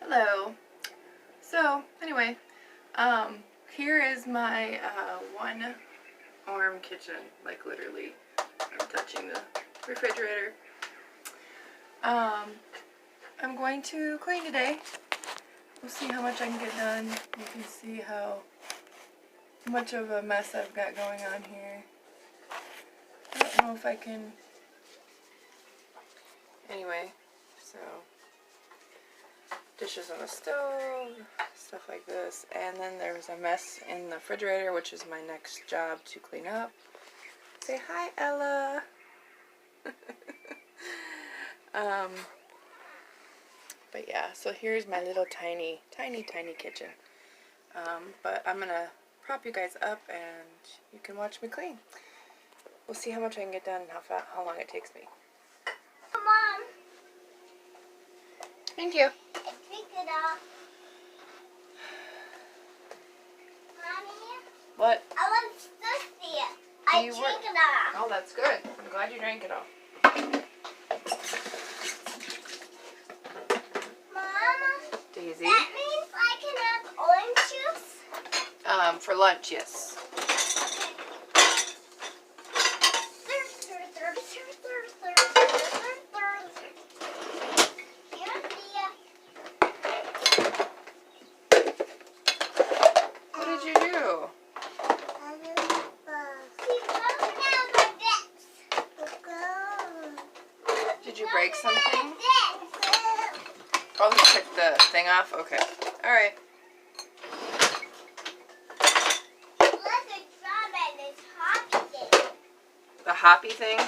Hello. So anyway, here is my one arm kitchen. Like literally, I'm touching the refrigerator. I'm going to clean today. We'll see how much I can get done. You can see how much of a mess I've got going on here. I don't know if I can. Anyway, so dishes on the stove, stuff like this, and then there's a mess in the refrigerator, which is my next job to clean up. Say hi, Ella. But yeah, so here's my little tiny kitchen. But I'm gonna prop you guys up and you can watch me clean. We'll see how much I can get done and how long it takes me. Mom. Thank you. Drink it off. Mommy? What? I was thirsty. I drink it off. Oh, that's good. I'm glad you drank it all. Mom? Daisy? That means I can have orange juice? For lunch, yes. What did you do? Did you break something? Oh, you took the thing off? Okay. Alright. The hoppy thing?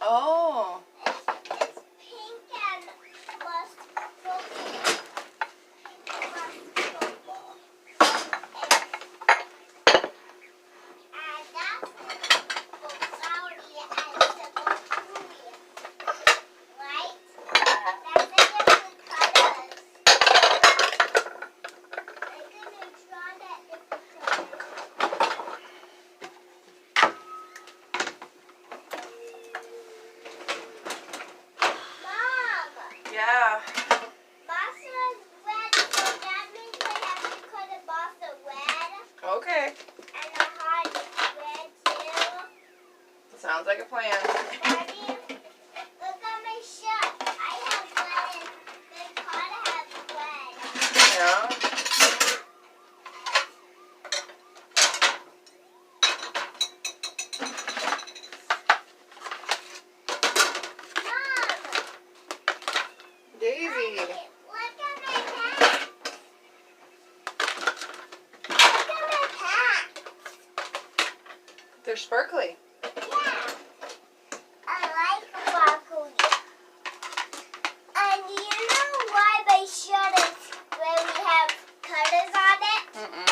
Oh. It's pink and Yeah. Okay. And a hot red too. Sounds like a plan. Daddy, look at my shirt. I have red and Dakota has red. Yeah. Mom! Daisy. Look at my pants. Look at my pants. They're sparkly. Yeah. I like sparkly. And do you know why my shirt is where we have colors on it? Mm-mm.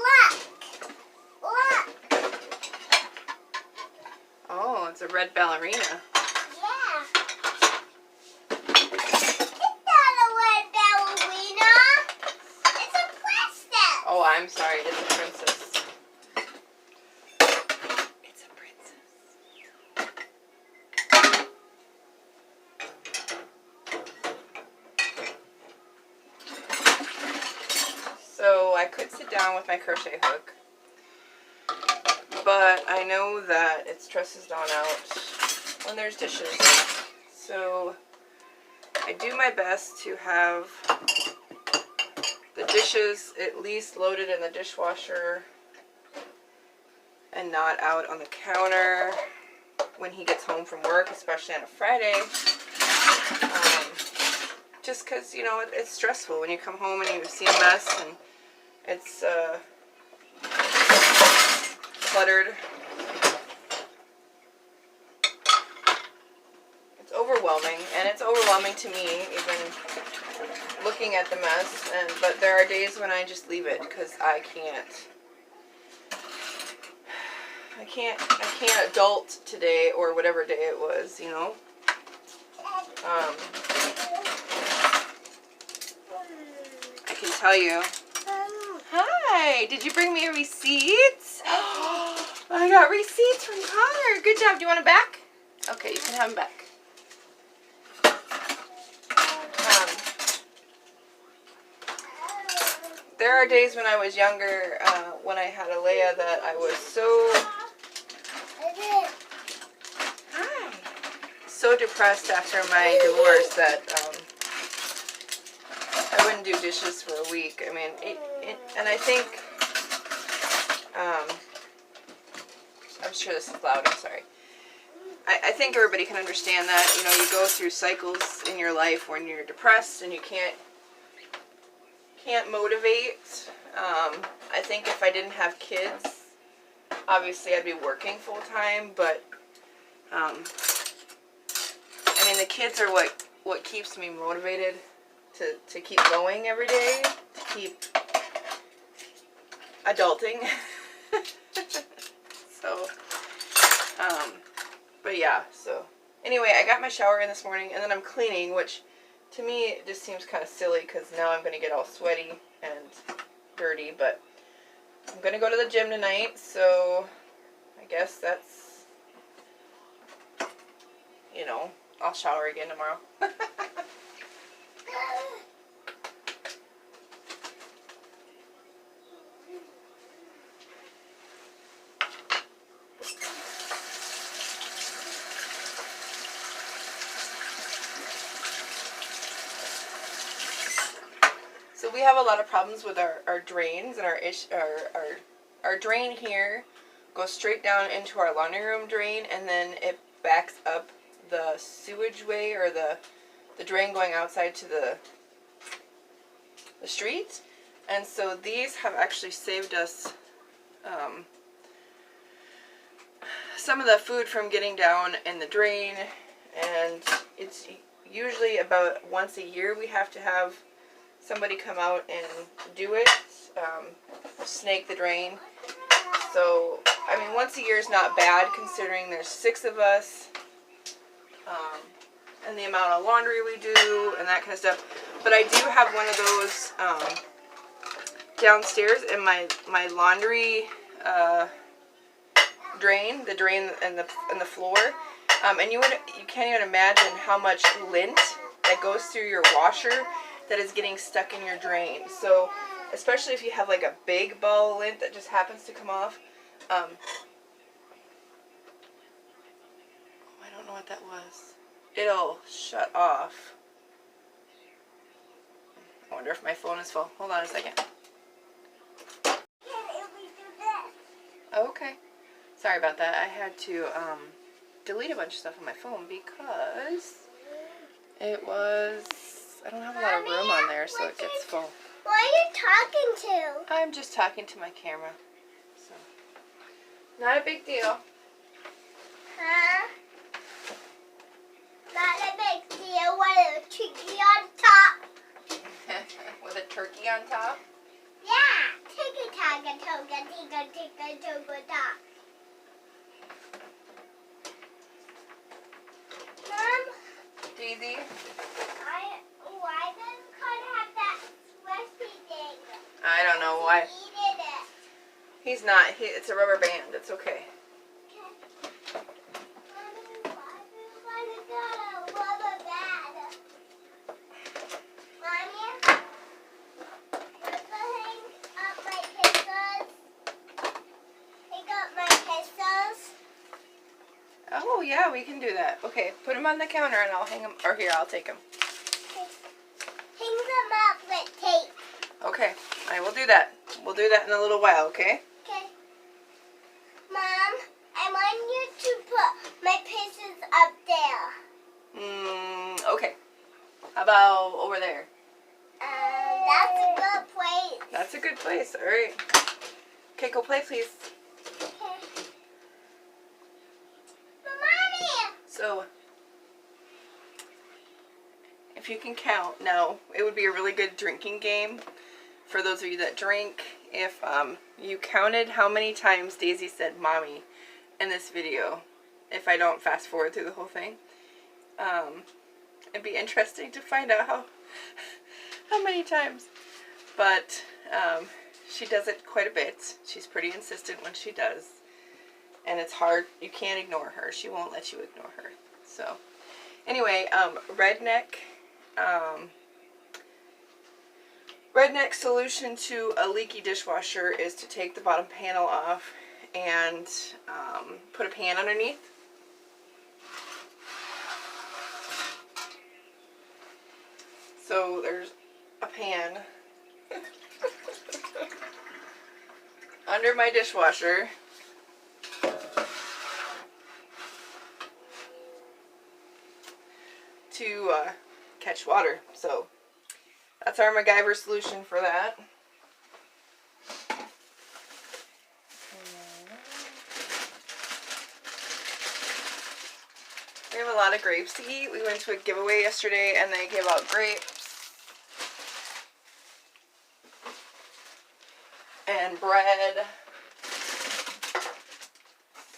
Look! Look! Oh, it's a red ballerina. Yeah. It's not a red ballerina. It's a princess. Oh, I'm sorry. It's a princess. It's a princess. So I could sit down with my crochet hook, but I know that it stresses Dawn out when there's dishes. So I do my best to have the dishes at least loaded in the dishwasher and not out on the counter when he gets home from work, especially on a Friday. Just because, you know, it's stressful when you come home and you see a mess and it's cluttered. It's overwhelming, and it's overwhelming to me even looking at the mess. But there are days when I just leave it because I can't adult today or whatever day it was, you know. I can tell you. Hi, did you bring me a receipt? I got receipts from Connor. Good job. Do you want them back? Okay, you can have them back. There are days when I was younger, when I had Alea, that I was so depressed after my divorce that I wouldn't do dishes for a week. I mean, and I think, I'm sure this is loud, I'm sorry. I think everybody can understand that. You know, you go through cycles in your life when you're depressed and you can't motivate. I think if I didn't have kids, obviously I'd be working full time, but I mean, the kids are what keeps me motivated to keep going every day, to keep adulting. So, but yeah, so anyway, I got my shower in this morning, and then I'm cleaning, which to me it just seems kind of silly because now I'm going to get all sweaty and dirty, but I'm going to go to the gym tonight, so I guess that's, you know, I'll shower again tomorrow. So we have a lot of problems with our drains, and our drain here goes straight down into our laundry room drain, and then it backs up the sewage way, or the drain going outside to the street. And so these have actually saved us some of the food from getting down in the drain, and it's usually about once a year we have to have somebody come out and do it, snake the drain. So, I mean, once a year is not bad considering there's 6 of us, and the amount of laundry we do and that kind of stuff. But I do have one of those downstairs in my laundry drain, the drain in the floor, and you can't even imagine how much lint that goes through your washer that is getting stuck in your drain. So, especially if you have like a big ball of lint that just happens to come off. I don't know what that was. It'll shut off. I wonder if my phone is full. Hold on a second. Okay. Sorry about that. I had to delete a bunch of stuff on my phone because it was... I don't have a lot of room on there, so it gets full. What are you talking to? I'm just talking to my camera. So, not a big deal. Huh? Not a big deal. With a turkey on top. With a turkey on top? Yeah. Tigga tagga toga tigga tigga toga top. Mom? Daisy? Why does Connor have that swishy thing? I don't know why. He needed it. He's not. It's a rubber band. It's okay. Mommy, why do you want a rubber band? Mommy, let's go hang up my pistols. Hang up my pistols. Oh, yeah, we can do that. Okay, put them on the counter and I'll hang them. Or here, I'll take them. them up with tape. Okay, I will do that. We'll do that in a little while, okay? Okay. Mom, I want you to put my pieces up there. Okay. How about over there? That's a good place. That's a good place. All right. Okay, go play, please. Okay. But Mommy! So, if you can count, now, it would be a really good drinking game for those of you that drink. If you counted how many times Daisy said mommy in this video, if I don't fast forward through the whole thing, it'd be interesting to find out how many times. But she does it quite a bit. She's pretty insistent when she does. And it's hard. You can't ignore her. She won't let you ignore her. So, anyway, Redneck solution to a leaky dishwasher is to take the bottom panel off and put a pan underneath. So there's a pan under my dishwasher. To catch water. So that's our MacGyver solution for that. We have a lot of grapes to eat. We went to a giveaway yesterday and they gave out grapes and bread.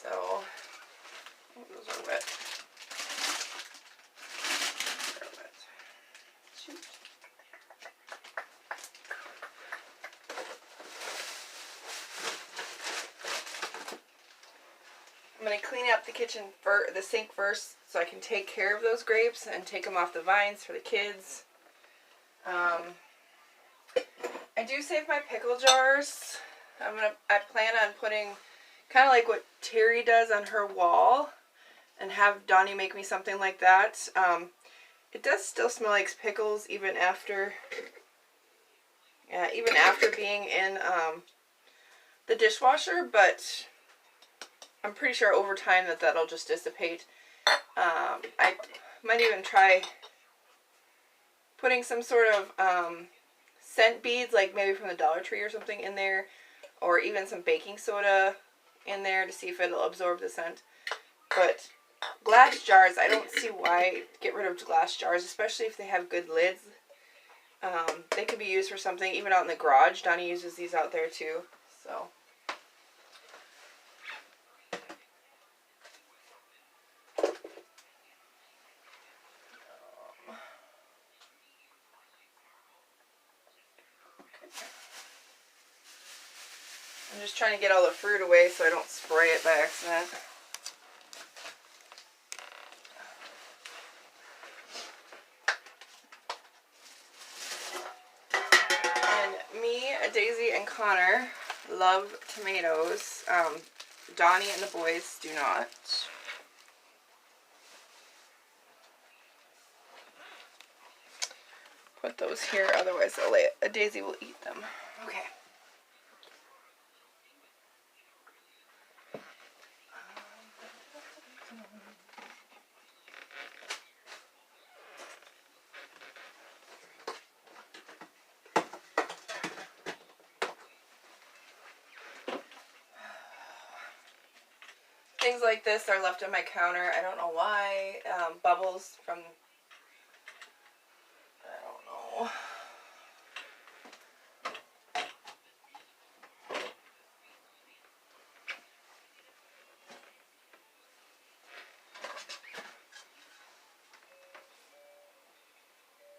So, oh, those are wet. They're wet. Shoot. I'm going to clean up the sink first so I can take care of those grapes and take them off the vines for the kids. I do save my pickle jars. I plan on putting kind of like what Terry does on her wall and have Donnie make me something like that. It does still smell like pickles even after being in the dishwasher, but I'm pretty sure over time that'll just dissipate. I might even try putting some sort of scent beads, like maybe from the Dollar Tree or something in there, or even some baking soda in there to see if it'll absorb the scent. But glass jars, I don't see why get rid of glass jars, especially if they have good lids. They could be used for something, even out in the garage. Donnie uses these out there too, so. I'm just trying to get all the fruit away so I don't spray it by accident. And me, Daisy, and Connor love tomatoes. Donnie and the boys do not. Put those here, otherwise Daisy will eat them. Okay. Things like this are left on my counter. I don't know why. Bubbles from, I don't know.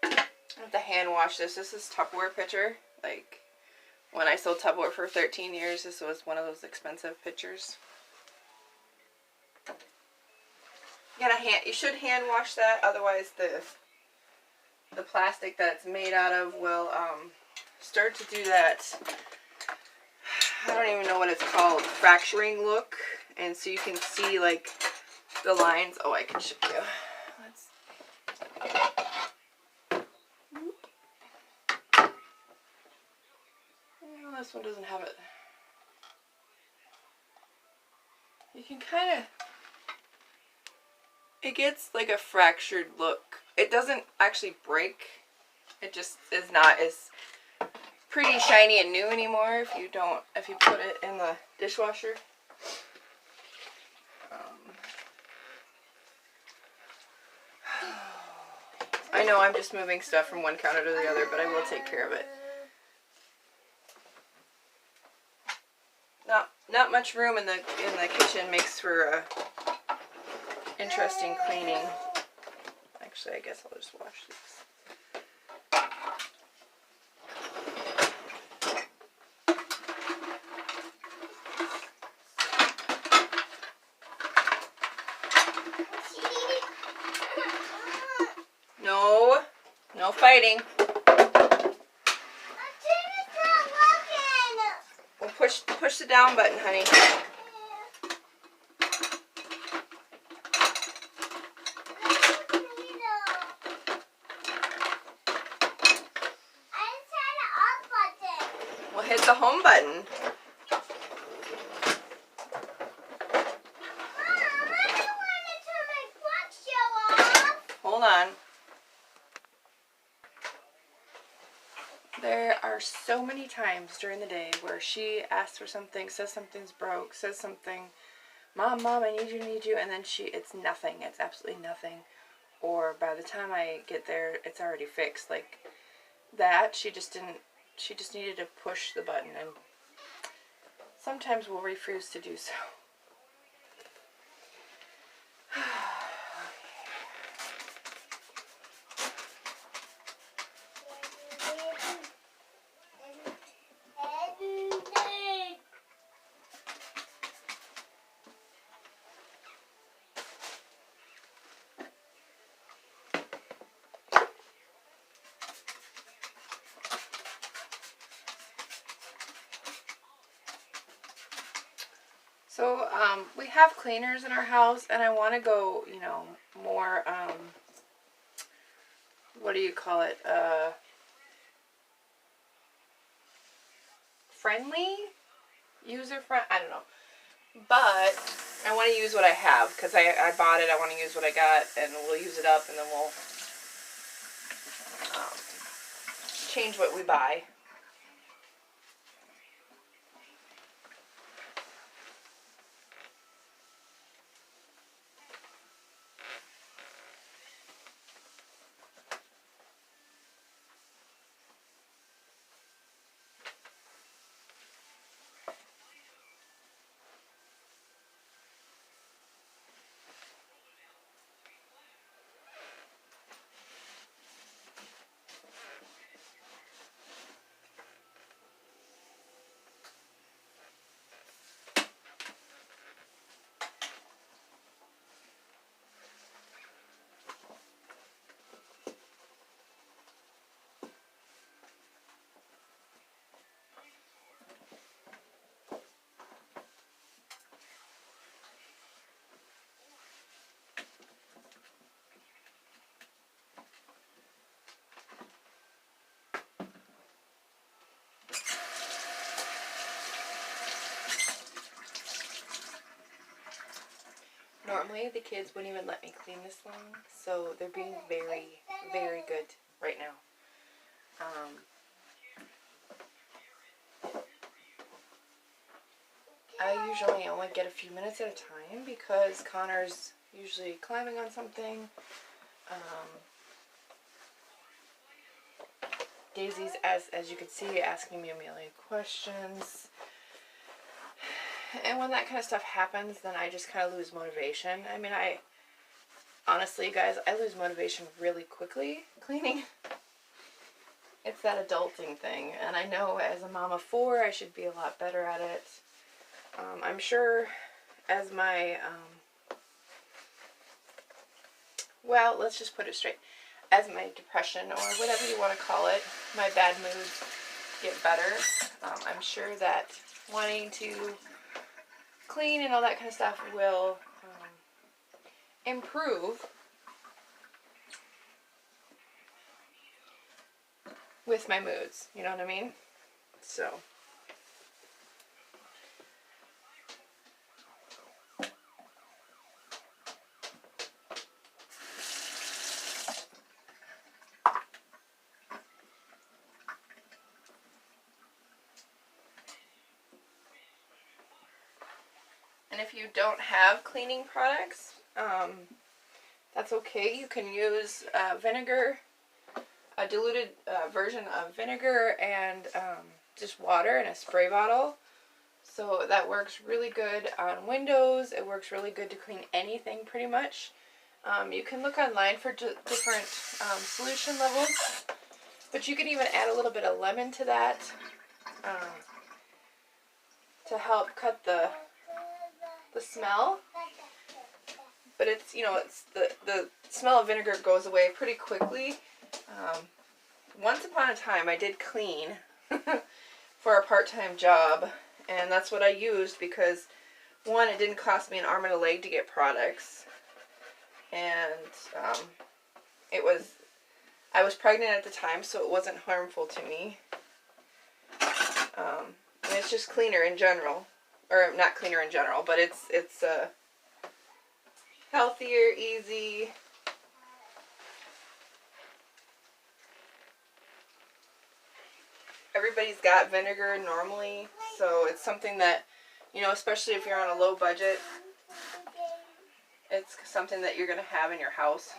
I have to hand wash this. This is Tupperware pitcher. Like, when I sold Tupperware for 13 years, this was one of those expensive pitchers. You should hand wash that, otherwise the plastic that it's made out of will start to do that, I don't even know what it's called, fracturing look, and so you can see like the lines. Oh, I can show you. this one doesn't have it. You can kind of, it gets like a fractured look. It doesn't actually break. It just is not as pretty shiny and new anymore if you put it in the dishwasher. I know I'm just moving stuff from one counter to the other, but I will take care of it. Not much room in the kitchen makes for interesting cleaning. Actually, I guess I'll just wash these. No fighting. Well, push the down button, honey. Well, hit the home button. Hold on. There are so many times during the day where she asks for something, says something's broke, says something, Mom, I need you, and then it's nothing. It's absolutely nothing. Or by the time I get there, it's already fixed. Like that, she just needed to push the button, and sometimes we'll refuse to do so. So, we have cleaners in our house, and I want to go, more, what do you call it, friendly? User-friendly? I don't know. But I want to use what I have, because I bought it, I want to use what I got, and we'll use it up, and then we'll change what we buy. Normally, the kids wouldn't even let me clean this long, so they're being very, very good right now. I usually only get a few minutes at a time because Connor's usually climbing on something. Daisy's, as you can see, asking me a million questions. And when that kind of stuff happens, then I just kind of lose motivation. I mean, honestly, guys, I lose motivation really quickly cleaning. It's that adulting thing. And I know as a mom of 4, I should be a lot better at it. I'm sure as my, well, let's just put it straight. As my depression, or whatever you want to call it, my bad moods get better, I'm sure that wanting to clean and all that kind of stuff will improve with my moods. You know what I mean? So, And if you don't have cleaning products, that's okay. You can use vinegar, a diluted version of vinegar, and just water in a spray bottle. So that works really good on windows. It works really good to clean anything pretty much. You can look online for different solution levels, but you can even add a little bit of lemon to that to help cut the smell. But it's, you know, it's the smell of vinegar goes away pretty quickly. Once upon a time, I did clean for a part-time job, and that's what I used because, one, it didn't cost me an arm and a leg to get products, and I was pregnant at the time, so it wasn't harmful to me. And it's just cleaner in general, or not cleaner in general, but it's healthier, easy. Everybody's got vinegar normally, so it's something that, you know, especially if you're on a low budget, it's something that you're going to have in your house.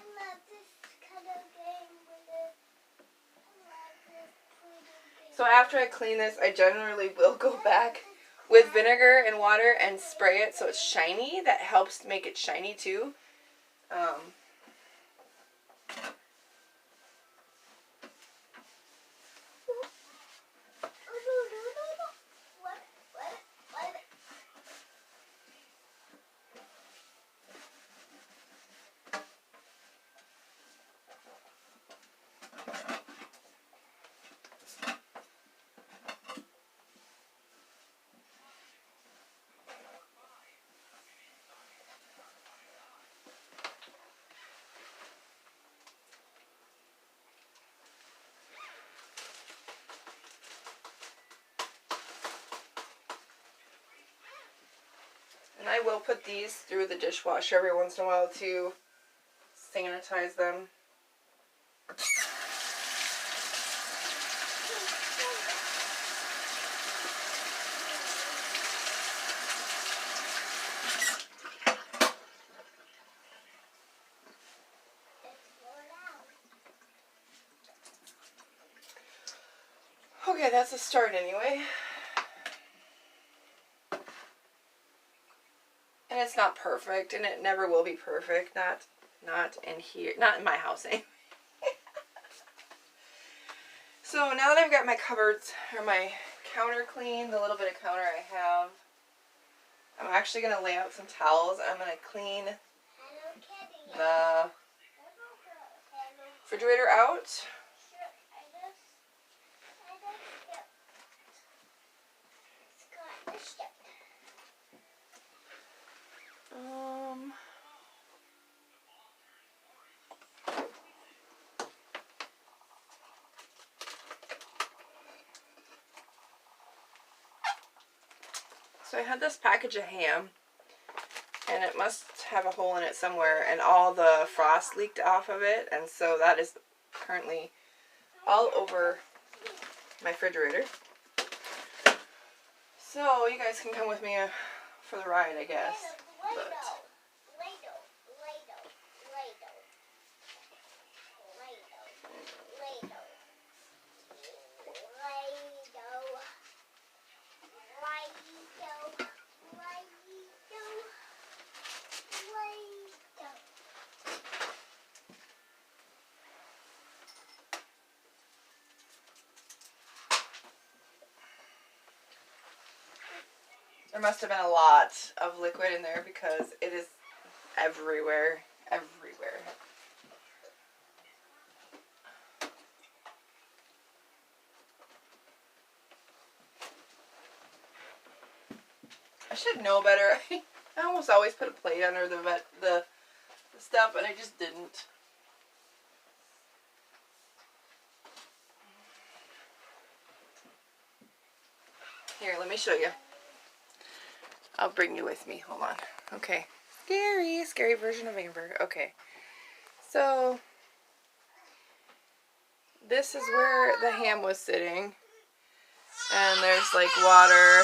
So after I clean this, I generally will go back with vinegar and water and spray it so it's shiny. That helps make it shiny too. And I will put these through the dishwasher every once in a while to sanitize them. Okay, that's a start anyway. And it's not perfect, and it never will be perfect. Not in here, not in my house anyway. So now that I've got my cupboards or my counter clean, the little bit of counter I have, I'm actually going to lay out some towels. I'm going to clean the refrigerator out. So I had this package of ham, and it must have a hole in it somewhere, and all the frost leaked off of it, and so that is currently all over my refrigerator. So you guys can come with me for the ride, I guess. But there must have been a lot of liquid in there because it is everywhere. Everywhere. I should know better. I almost always put a plate under the stuff, and I just didn't. Here, let me show you. I'll bring you with me. Hold on. Okay. Scary version of Amber. Okay. So, this is where the ham was sitting. And there's like water.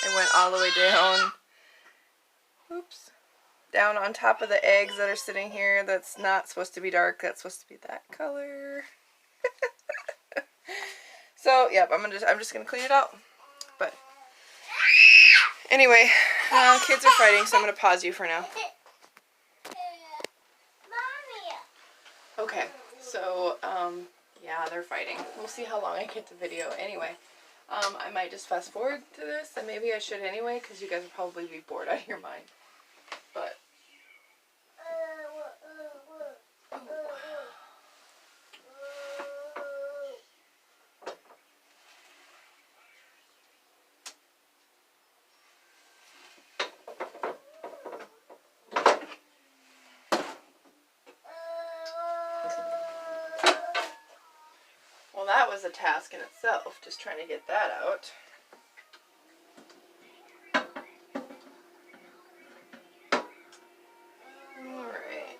It went all the way down. Oops. Down on top of the eggs that are sitting here. That's not supposed to be dark. That's supposed to be that color. So, yep, I'm just gonna clean it out. But anyway, kids are fighting, so I'm gonna pause you for now. Okay, so yeah, they're fighting. We'll see how long I get the video. Anyway, I might just fast forward to this, and maybe I should anyway, because you guys will probably be bored out of your mind. But well, that was a task in itself, just trying to get that out. Alright.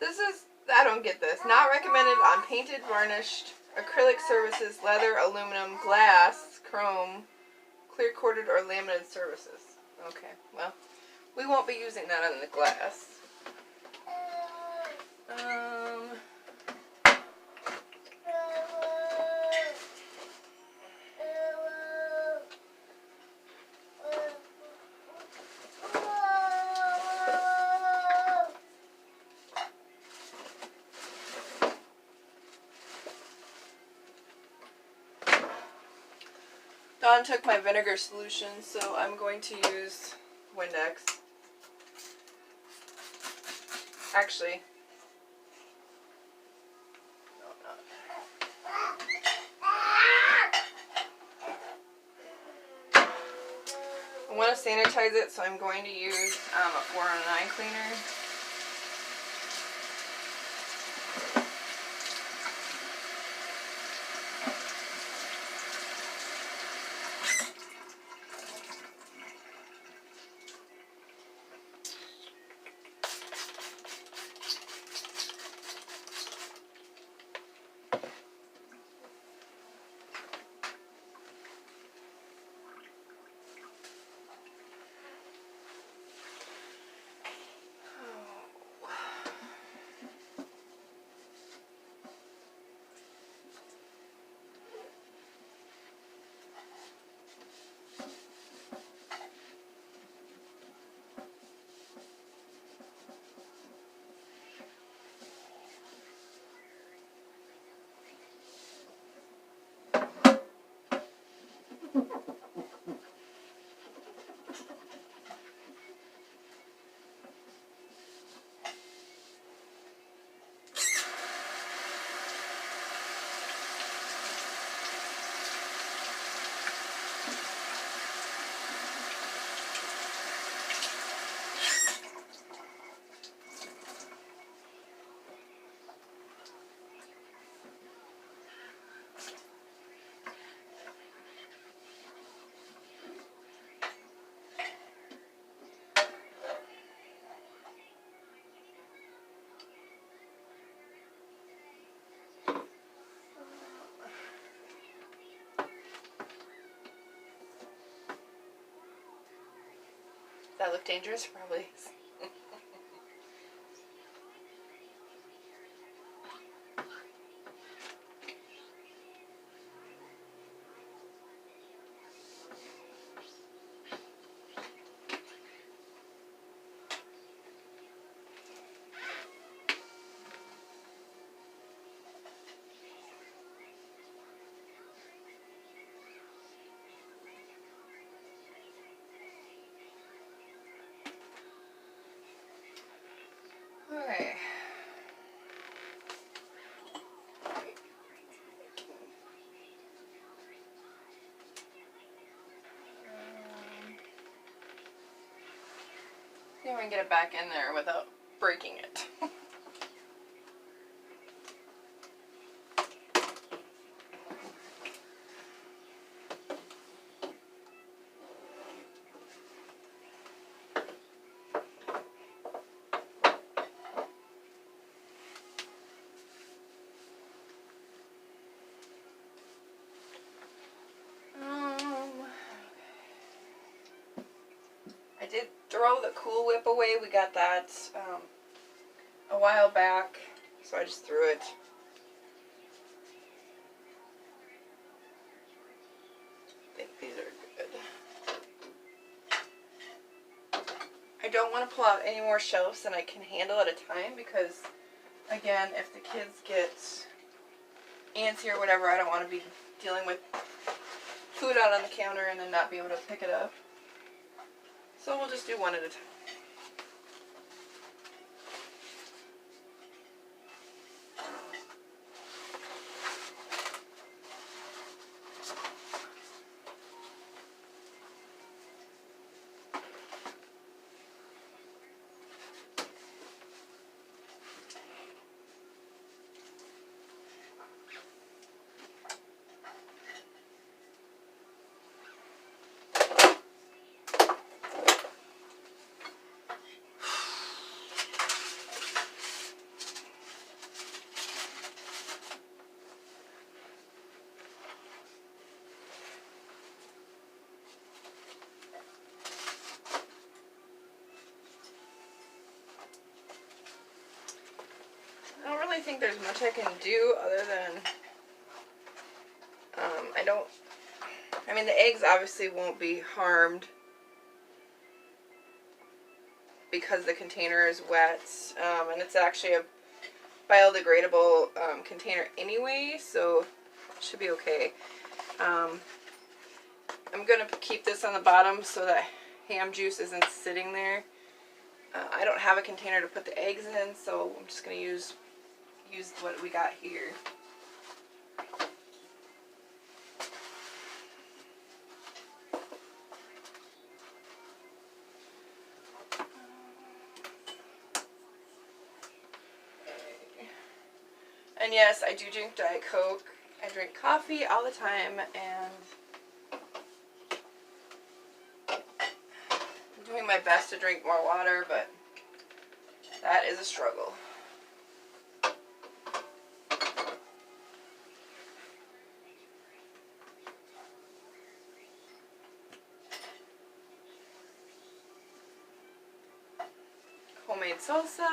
This is, I don't get this. Not recommended on painted, varnished, acrylic surfaces, leather, aluminum, glass, chrome, clear coated, or laminated surfaces. Okay, well, we won't be using that on the glass. Dawn took my vinegar solution, so I'm going to use Windex. Actually, no, I'm not. I want to sanitize it, so I'm going to use a 409 cleaner. That look dangerous? Probably. and get it back in there without breaking it. I did throw the Cool Whip away. We got that a while back, so I just threw it. I think these are good. I don't want to pull out any more shelves than I can handle at a time because, again, if the kids get antsy or whatever, I don't want to be dealing with food out on the counter and then not be able to pick it up. So we'll just do one at a time. I don't really think there's much I can do other than, I mean the eggs obviously won't be harmed because the container is wet, and it's actually a biodegradable container anyway, so it should be okay. I'm going to keep this on the bottom so that ham juice isn't sitting there. I don't have a container to put the eggs in, so I'm just going to use what we got here. And yes, I do drink Diet Coke. I drink coffee all the time, and I'm doing my best to drink more water, but that is a struggle. Homemade salsa.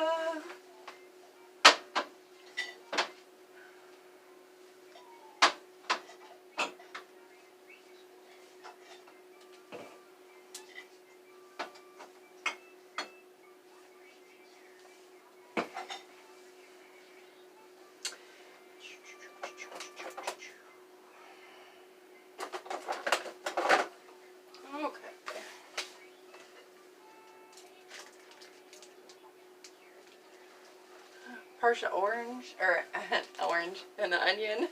Partial orange, or orange and an onion.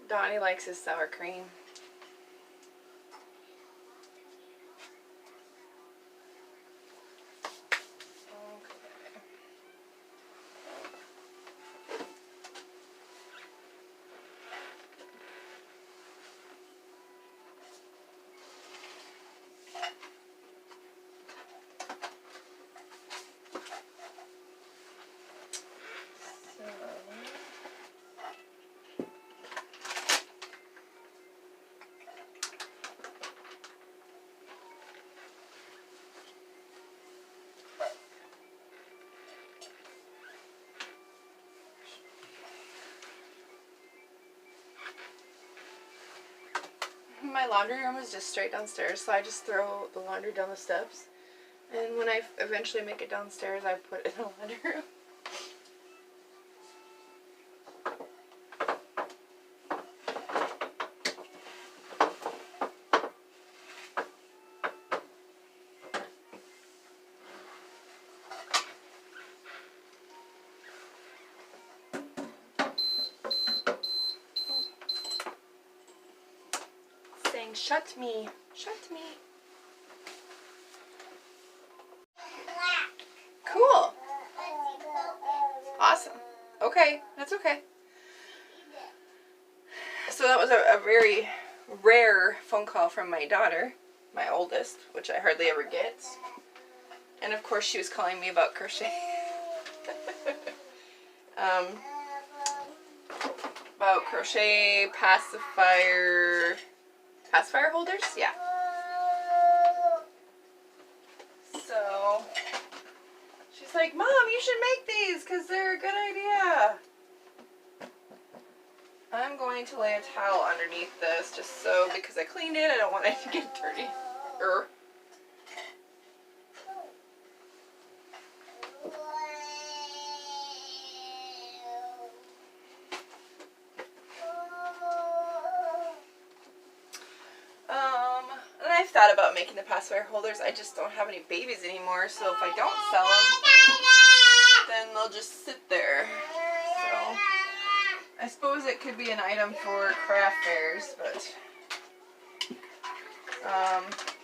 Donnie likes his sour cream. My laundry room is just straight downstairs, so I just throw the laundry down the steps. And when I eventually make it downstairs, I put it in the laundry room. saying, shut me, shut me. Cool. Awesome. Okay, that's okay. So that was a very rare phone call from my daughter, my oldest, which I hardly ever get. And of course she was calling me about crochet. About crochet pacifier holders? Yeah. So she's like, Mom, you should make these because they're a good idea. I'm going to lay a towel underneath this just so, because I cleaned it, I don't want it to get dirty. And I've thought about making the pacifier holders. I just don't have any babies anymore, so if I don't sell them, then they'll just sit there. So I suppose it could be an item for craft fairs, but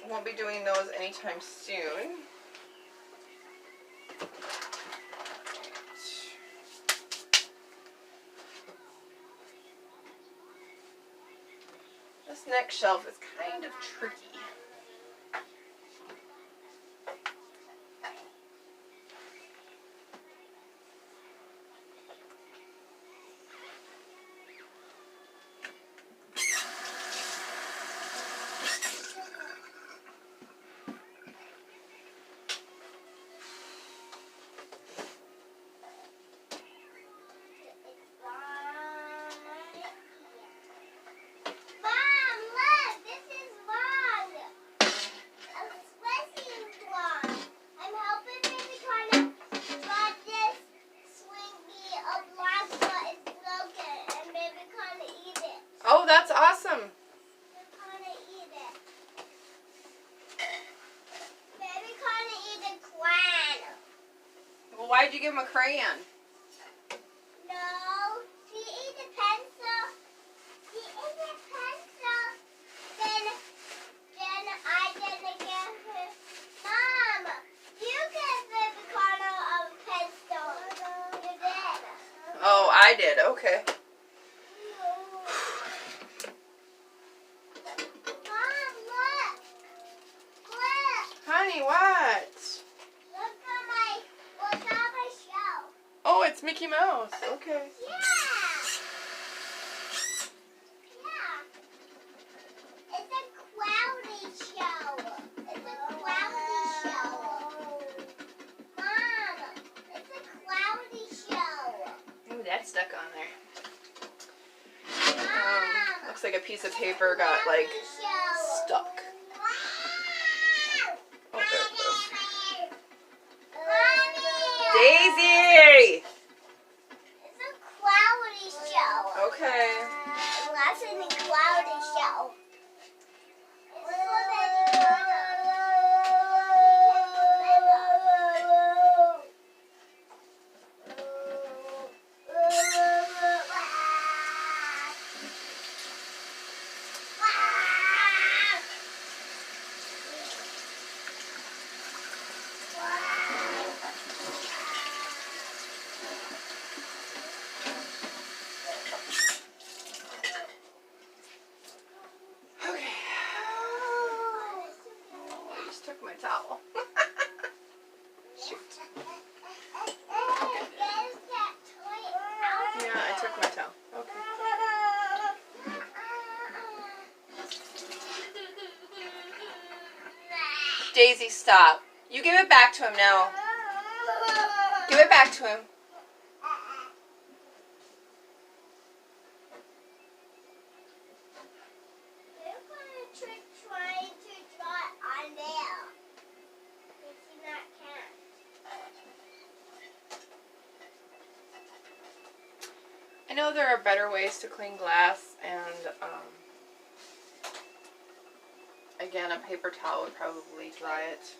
won't be doing those anytime soon. This next shelf is kind of tricky. Oh, that's awesome. Well, why'd you give him a crayon? No, she ate a pencil. She ate a pencil. Then I didn't give her. Mom, you gave Baby Connor a pencil. You did. Oh, I did. Okay. Mom, look. Look. Honey, what? Look at my show. Oh, it's Mickey Mouse. Okay. Yeah. Yeah. It's a cloudy show. It's a cloudy show. Mom, it's a cloudy show. Ooh, that's stuck on there. Mom. Looks like a piece of paper got like stuck. Oh, there it goes. Daisy! It's a cloudy show. Okay. Last in the cloudy show. Towel. Shoot. Yeah, I took my towel. Okay. Daisy, stop. You give it back to him now. Give it back to him. I know there are better ways to clean glass, and again, a paper towel would probably dry it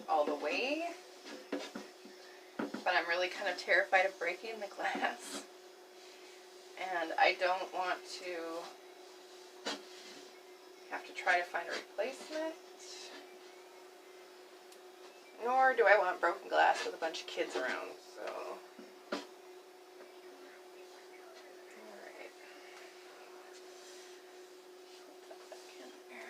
all the way, but I'm really kind of terrified of breaking the glass, and I don't want to have to try to find a replacement. Nor do I want broken glass with a bunch of kids around, so. Alright. Put that back in there.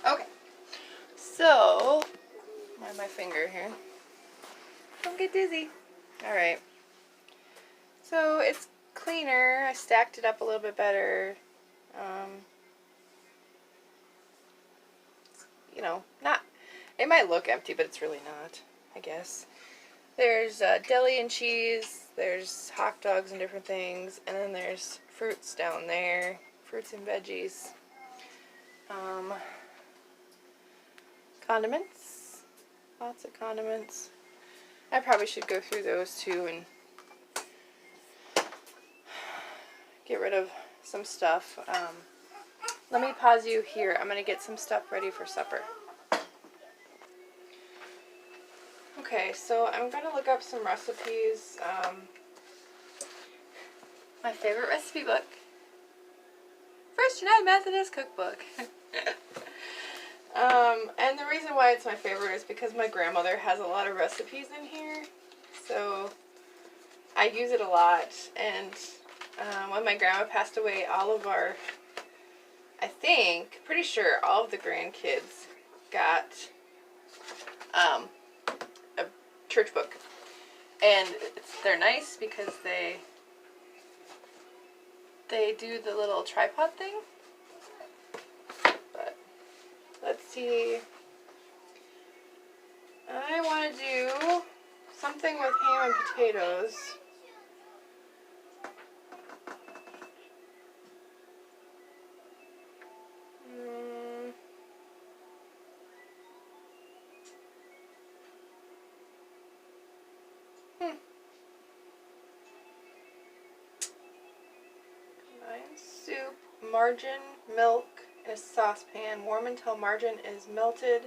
Okay, so, mind my finger here. Don't get dizzy. Alright, so it's cleaner. I stacked it up a little bit better. You know, not, it might look empty, but it's really not, I guess. There's deli and cheese, there's hot dogs and different things, and then there's fruits down there, fruits and veggies. Condiments, lots of condiments. I probably should go through those too and get rid of some stuff. Let me pause you here. I'm going to get some stuff ready for supper. Okay, so I'm going to look up some recipes. My favorite recipe book. First United Methodist Cookbook. And the reason why it's my favorite is because my grandmother has a lot of recipes in here. So I use it a lot. And when my grandma passed away, all of our, I think, pretty sure all of the grandkids got a church book. And they're nice because they do the little tripod thing. But let's see. I want to do something with ham and potatoes. Combine soup, margarine, milk in a saucepan. Warm until margarine is melted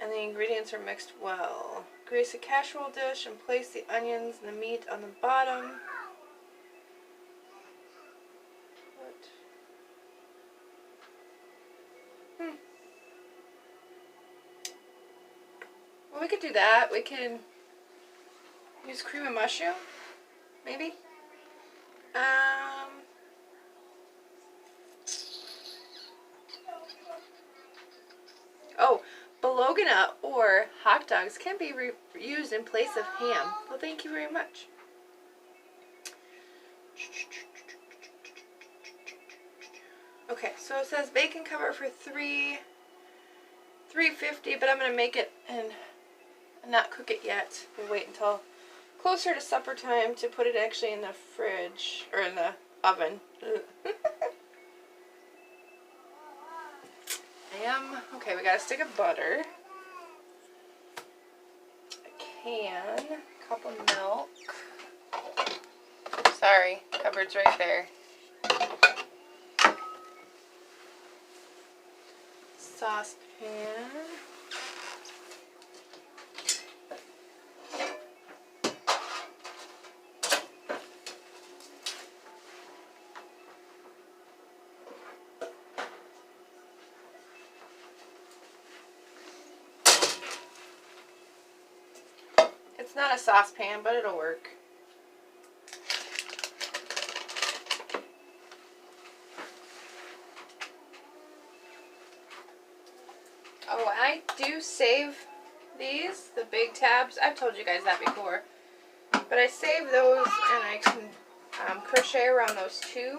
and the ingredients are mixed well. Grease a casserole dish and place the onions and the meat on the bottom. Well, we could do that. We can use cream and mushroom, maybe. Oh, bologna or hot dogs can be used in place of ham. Well, thank you very much. Okay, so it says bacon cover for $3.50, but I'm gonna make it and not cook it yet. We'll wait until closer to supper time to put it actually in the fridge or in the oven. Okay, we got a stick of butter, a can, a cup of milk. Sorry, cupboard's right there. Saucepan. It's not a saucepan, but it'll work. Oh, I do save these, the big tabs. I've told you guys that before. But I save those and I can crochet around those too.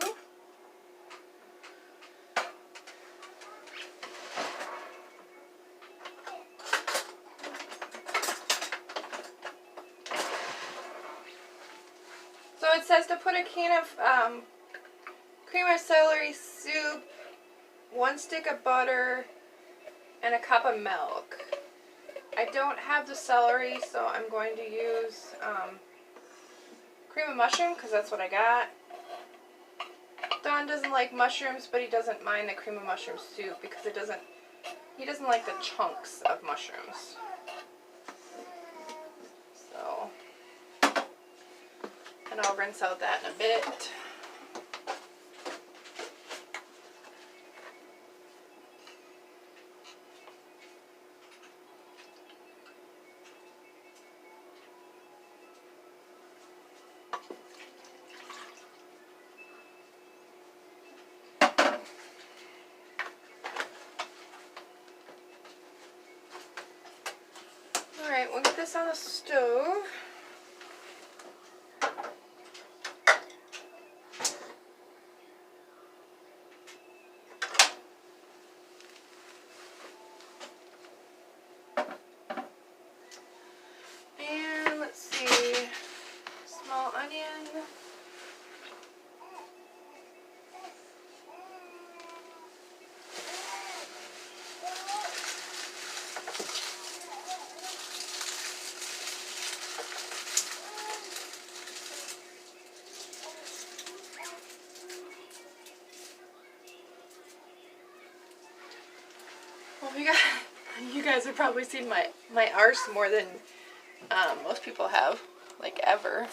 So it says to put a can of cream of celery soup, 1 stick of butter, and a cup of milk. I don't have the celery, so I'm going to use cream of mushroom because that's what I got. Don doesn't like mushrooms, but he doesn't mind the cream of mushroom soup because he doesn't like the chunks of mushrooms. So, and I'll rinse out that in a bit. Alright, we'll get this on the stove. And let's see, small onion. Well, you guys have probably seen my arse more than most people have, like ever.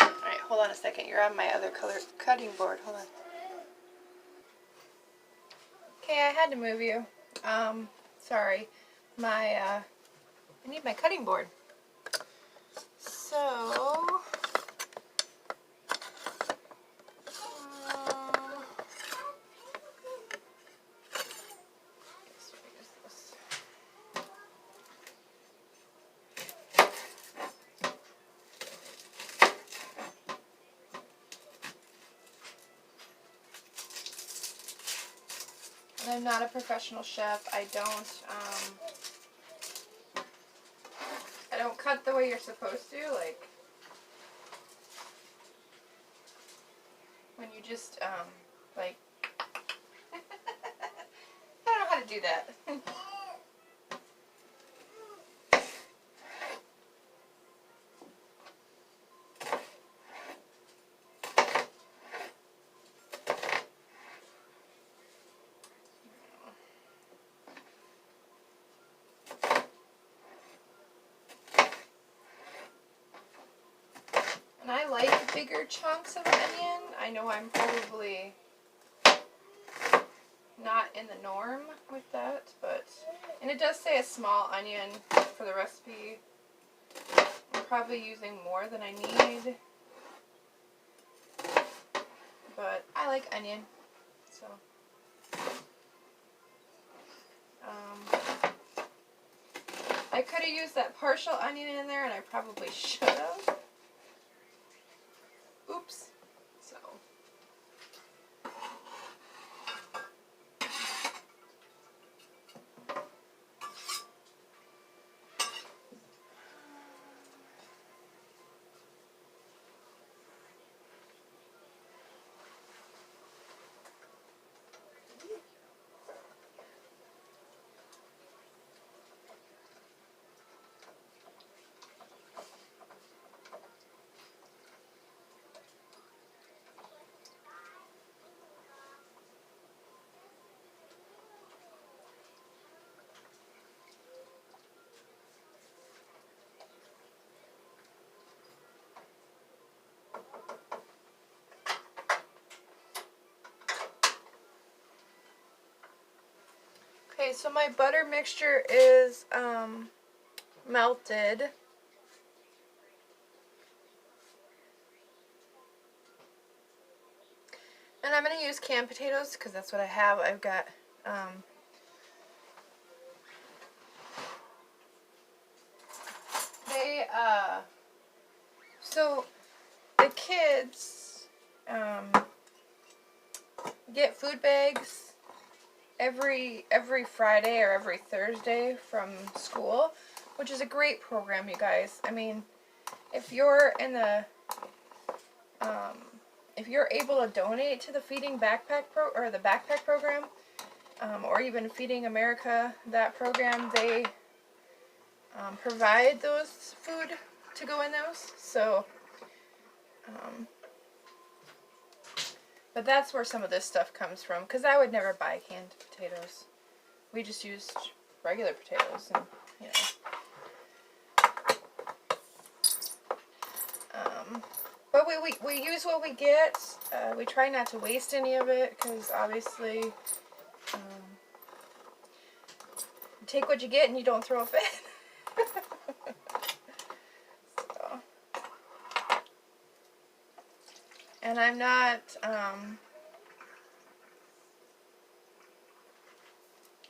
Alright, hold on a second. You're on my other color cutting board. Hold on. Okay, I had to move you. Sorry. I need my cutting board. So, I'm not a professional chef. I don't cut the way you're supposed to, like when you just like I don't know how to do that. And I like bigger chunks of onion. I know I'm probably not in the norm with that, and it does say a small onion for the recipe. I'm probably using more than I need, but I like onion, so I could have used that partial onion in there, and I probably should have. Oops. So. Okay, so my butter mixture is melted. And I'm going to use canned potatoes because that's what I have. I've got so the kids get food bags every Friday or every Thursday from school, which is a great program, you guys. I mean, if you're in the if you're able to donate to the Feeding Backpack or the Backpack program, or even Feeding America, that program, they provide those food to go in those. So, but that's where some of this stuff comes from, because I would never buy canned potatoes. We just used regular potatoes, and you know. But we use what we get. We try not to waste any of it, because obviously you take what you get and you don't throw a fit. So. And I'm not,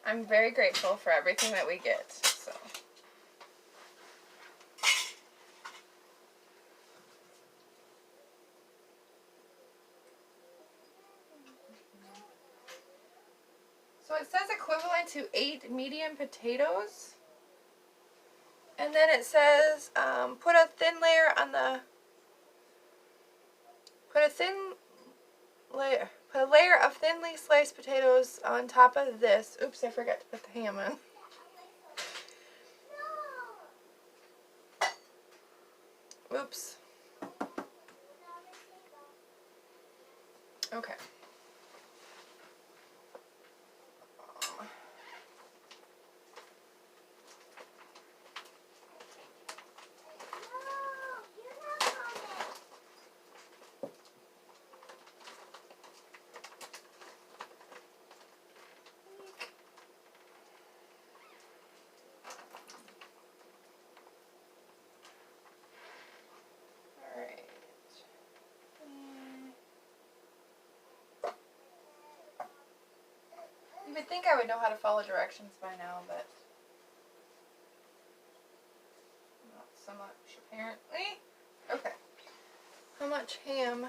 I'm very grateful for everything that we get, so. So it says equivalent to 8 medium potatoes. And then it says, put a layer of thinly sliced potatoes on top of this. Oops, I forgot to put the ham in. Oops. Okay. You would think I would know how to follow directions by now, but not so much, apparently. Okay. How much ham?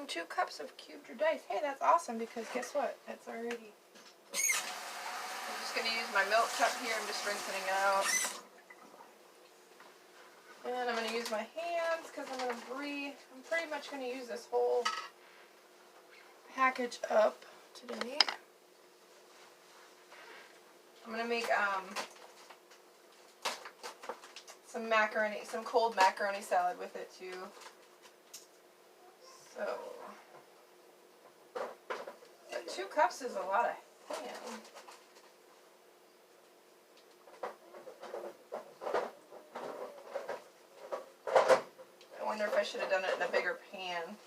2 cups of cubed or diced. Hey, that's awesome, because guess what? It's already... I'm just going to use my milk cup here. I'm just rinsing it out. And I'm going to use my hands, because I'm pretty much going to use this whole package up today. I'm going to make some cold macaroni salad with it too. So, but 2 cups is a lot of ham. I wonder if I should have done it in a bigger pan.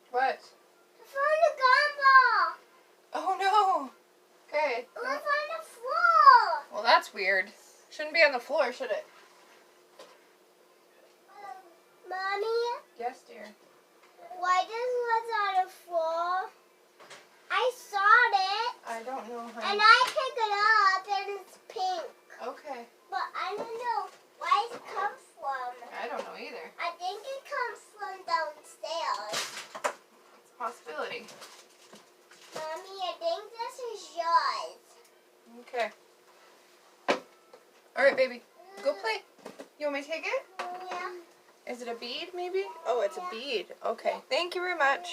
What? I found a gumball. Oh no! Okay. It was on the floor. Well, that's weird. Shouldn't be on the floor, should it? Mommy? Yes, dear. Why does what's on the floor? I saw it. I don't know, honey. And I picked it up and it's pink. Okay. But I don't know where it comes from. I don't know either. I think it comes from downstairs. It's a possibility. Mommy, I think this is yours. Okay. Alright, baby. Go play. You want me to take it? Yeah. Is it a bead, maybe? Oh, it's a bead. Okay. Yeah. Thank you very much.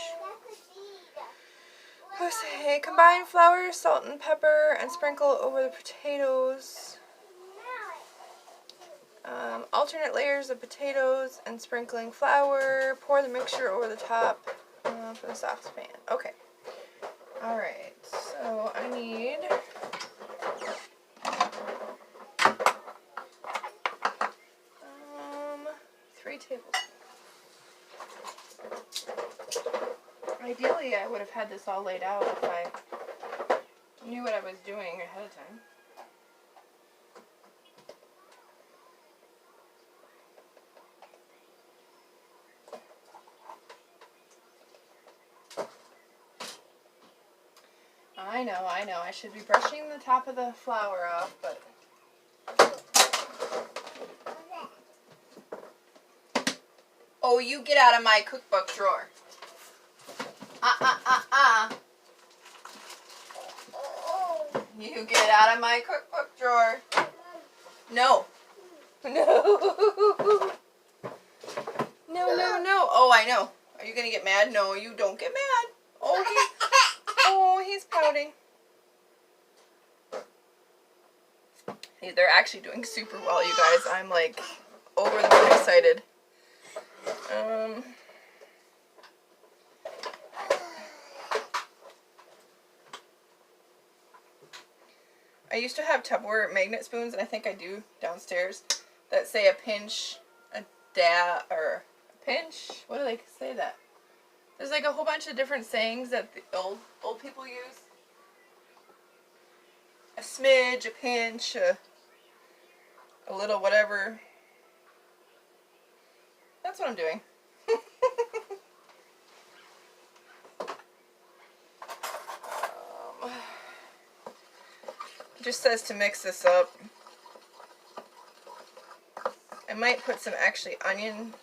That's a bead. Okay, combine flour, salt, and pepper, and sprinkle over the potatoes. Alternate layers of potatoes and sprinkling flour. Pour the mixture over the top for the saucepan. Okay. Alright, so I need 3 tablespoons. Ideally, I would have had this all laid out if I knew what I was doing ahead of time. I know. I should be brushing the top of the flour off, but... Oh, you get out of my cookbook drawer. You get out of my cookbook drawer. No. No. No. Oh, I know. Are you going to get mad? No, you don't get mad. Oh, he's pouting. They're actually doing super well, you guys. I'm like over the moon excited. I used to have Tupperware magnet spoons, and I think I do downstairs, that say a pinch, or a pinch. What do they say that? There's like a whole bunch of different sayings that the old people use. A smidge, a pinch, a little whatever. That's what I'm doing. It just says to mix this up. I might put some actually onion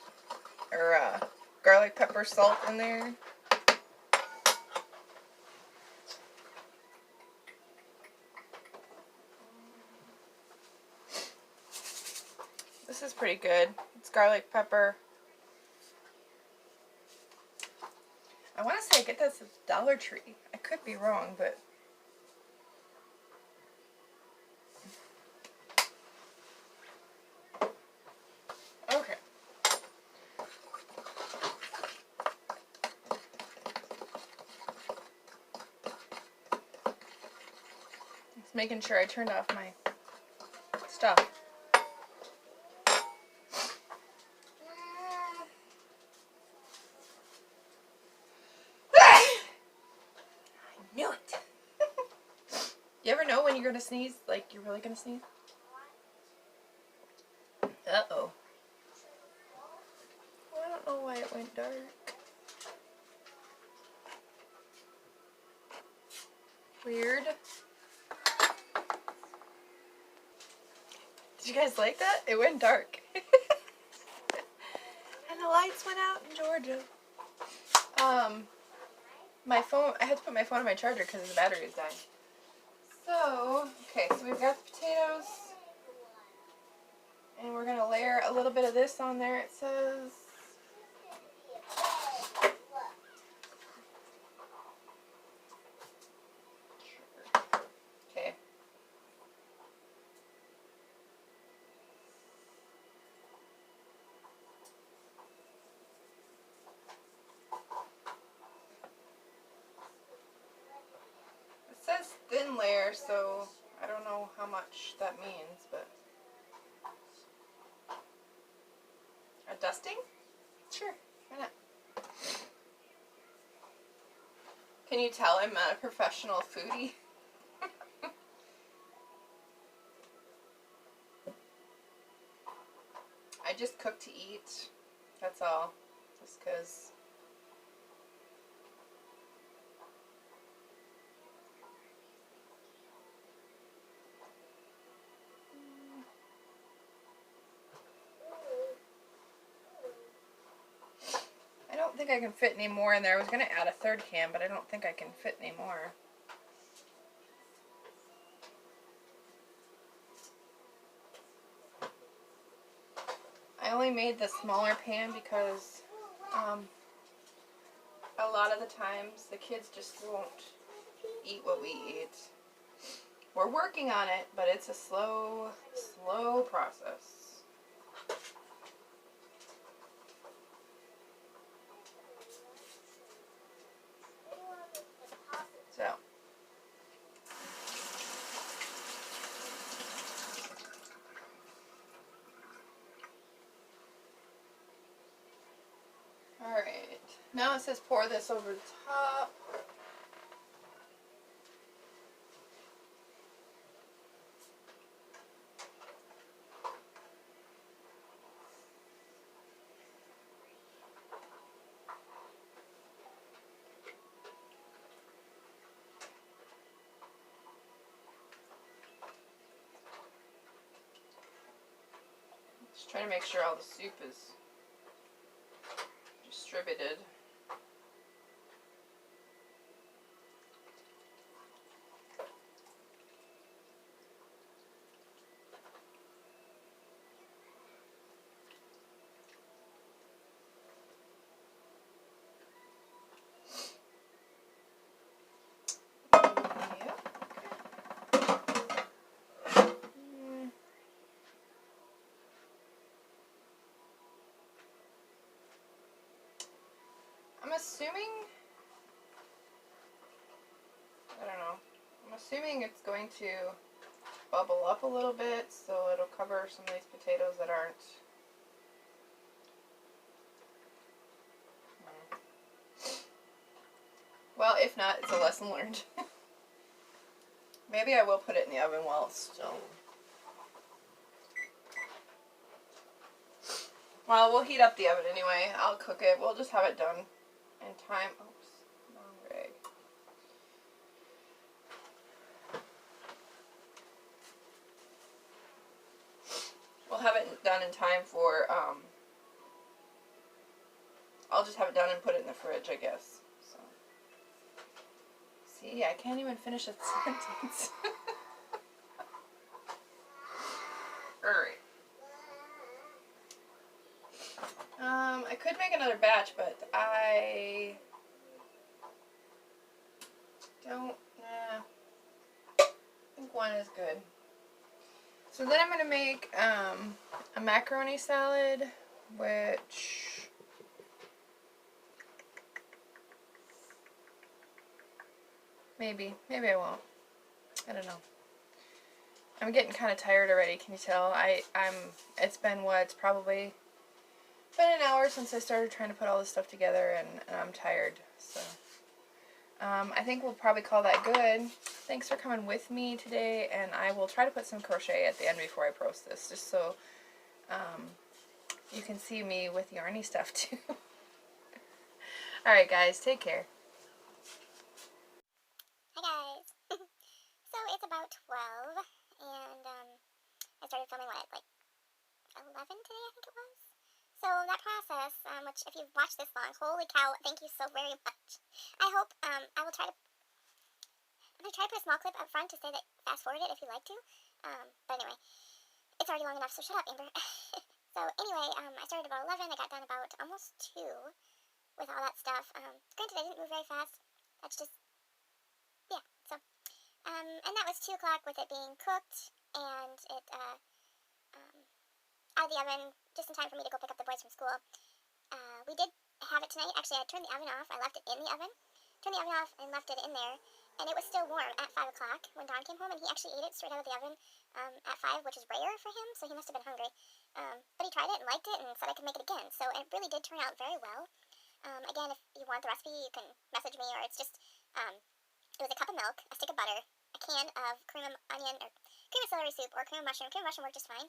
or garlic pepper salt in there. This is pretty good. It's garlic pepper. I want to say I get this at Dollar Tree. I could be wrong, but... Okay. Just making sure I turned off my stuff. I knew it. You ever know when you're going to sneeze? Like, you're really going to sneeze? Uh-oh. Well, I don't know why it went dark. Weird. Did you guys like that? It went dark. And the lights went out in Georgia. My phone, I had to put my phone on my charger because the battery is dying. So, okay, so we've got the potatoes. And we're going to layer a little bit of this on there, it says. Okay. It says thin layer, so I don't know how much that means, but... A dusting? Sure, why not? Can you tell I'm not a professional foodie? I just cook to eat. That's all. Just because. I don't think I can fit any more in there. I was going to add a third can, but I don't think I can fit any more. I only made the smaller pan because a lot of the times the kids just won't eat what we eat. We're working on it, but it's a slow process. So. Alright, now it says pour this over the top. Trying to make sure all the soup is distributed. I'm assuming, I don't know, I'm assuming it's going to bubble up a little bit so it'll cover some of these potatoes that aren't. Well, if not, it's a lesson learned. Maybe I will put it in the oven while it's still. Well, we'll heat up the oven anyway. I'll cook it. We'll just have it done in time. Oops, wrong rag. We'll have it done in time for, I'll just have it done and put it in the fridge, I guess. So. See, I can't even finish a sentence. Alright. I could make another batch, but I don't, I think one is good. So then I'm going to make a macaroni salad, which maybe I won't. I don't know. I'm getting kind of tired already, can you tell? It's been what, it's probably been an hour since I started trying to put all this stuff together, and I'm tired, so I think we'll probably call that good. Thanks for coming with me today, and I will try to put some crochet at the end before I post this, just so you can see me with yarny stuff too. Alright guys, take care. Hi guys. So it's about 12, and I started filming what, like 11 today, I think it was. So that process, which if you've watched this long, holy cow, thank you so very much. I hope, I'm going to try to put a small clip up front to say that fast forward it if you like to. But anyway, it's already long enough, so shut up, Amber. So anyway, I started about 11, I got done about almost 2 with all that stuff. Granted, I didn't move very fast. That's just, yeah, so. And that was 2 o'clock with it being cooked, and it, out of the oven, just in time for me to go pick up the boys from school. We did have it tonight. Actually, I turned the oven off. I left it in the oven. Turned the oven off and left it in there. And it was still warm at 5 o'clock when Don came home, and he actually ate it straight out of the oven at 5, which is rare for him, so he must have been hungry. But he tried it and liked it and said I could make it again. So it really did turn out very well. Again, if you want the recipe, you can message me, or it's just, it was a cup of milk, a stick of butter, a can of cream of onion, or cream of celery soup, or cream of mushroom. Cream of mushroom worked just fine.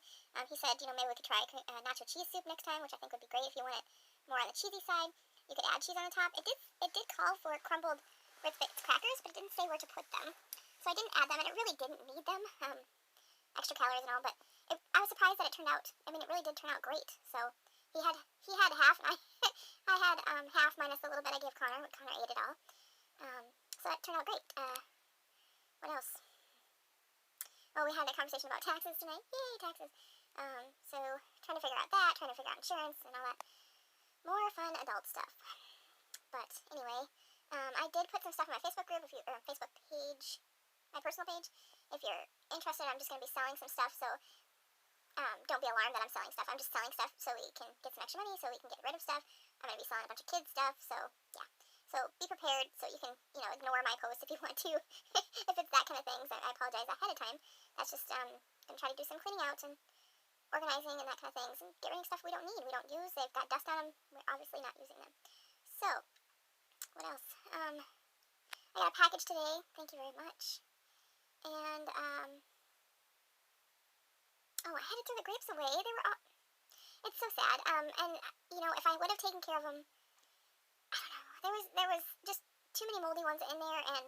He said, you know, maybe we could try nacho cheese soup next time, which I think would be great if you want it more on the cheesy side. You could add cheese on the top. It did call for crumbled Ritz Bits crackers, but it didn't say where to put them. So I didn't add them, and it really didn't need them. Extra calories and all, but I was surprised that it turned out, I mean, it really did turn out great. So he had half, and I had half minus the little bit I gave Connor, but Connor ate it all. So that turned out great. What else? Oh, we had a conversation about taxes tonight. Yay, taxes. So trying to figure out that, trying to figure out insurance and all that more fun adult stuff. But anyway, I did put some stuff in my Facebook group, or Facebook page, my personal page. If you're interested, I'm just going to be selling some stuff, so don't be alarmed that I'm selling stuff. I'm just selling stuff so we can get some extra money, so we can get rid of stuff. I'm going to be selling a bunch of kids stuff, so yeah. So be prepared, so you can, you know, ignore my posts if you want to. If it's that kind of thing, so I apologize ahead of time. That's just, going to try to do some cleaning out and organizing and that kind of things, and get rid of stuff we don't need, we don't use. They've got dust on them, we're obviously not using them. So, what else? I got a package today, thank you very much. And, oh, I had to throw the grapes away. They were all, it's so sad. And, you know, if I would have taken care of them, I don't know, there was just too many moldy ones in there, and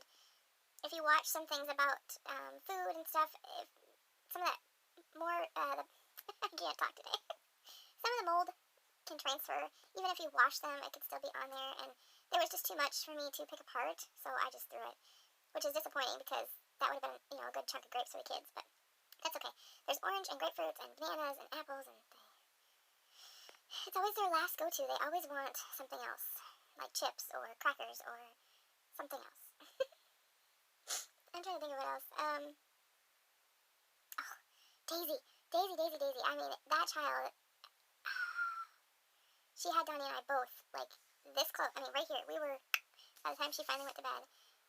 if you watch some things about, food and stuff, some of that more, I can't talk today. some of the mold can transfer. Even if you wash them, it could still be on there, and there was just too much for me to pick apart, so I just threw it, which is disappointing because that would have been, you know, a good chunk of grapes for the kids, but that's okay. There's orange and grapefruits and bananas and apples, and it's always their last go-to. They always want something else, like chips or crackers or something else. I'm trying to think of what else. Oh, Daisy. Daisy. I mean, that child, she had Donnie and I both, like, this close. I mean, right here. We were, by the time she finally went to bed,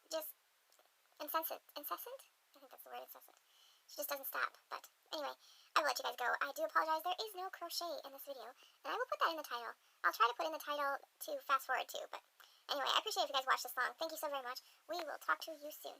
just incessant? I think that's the word, incessant. She just doesn't stop. But anyway, I will let you guys go. I do apologize. There is no crochet in this video, and I will put that in the title. I'll try to put in the title to fast forward to, but anyway, I appreciate if you guys watched this long. Thank you so very much. We will talk to you soon.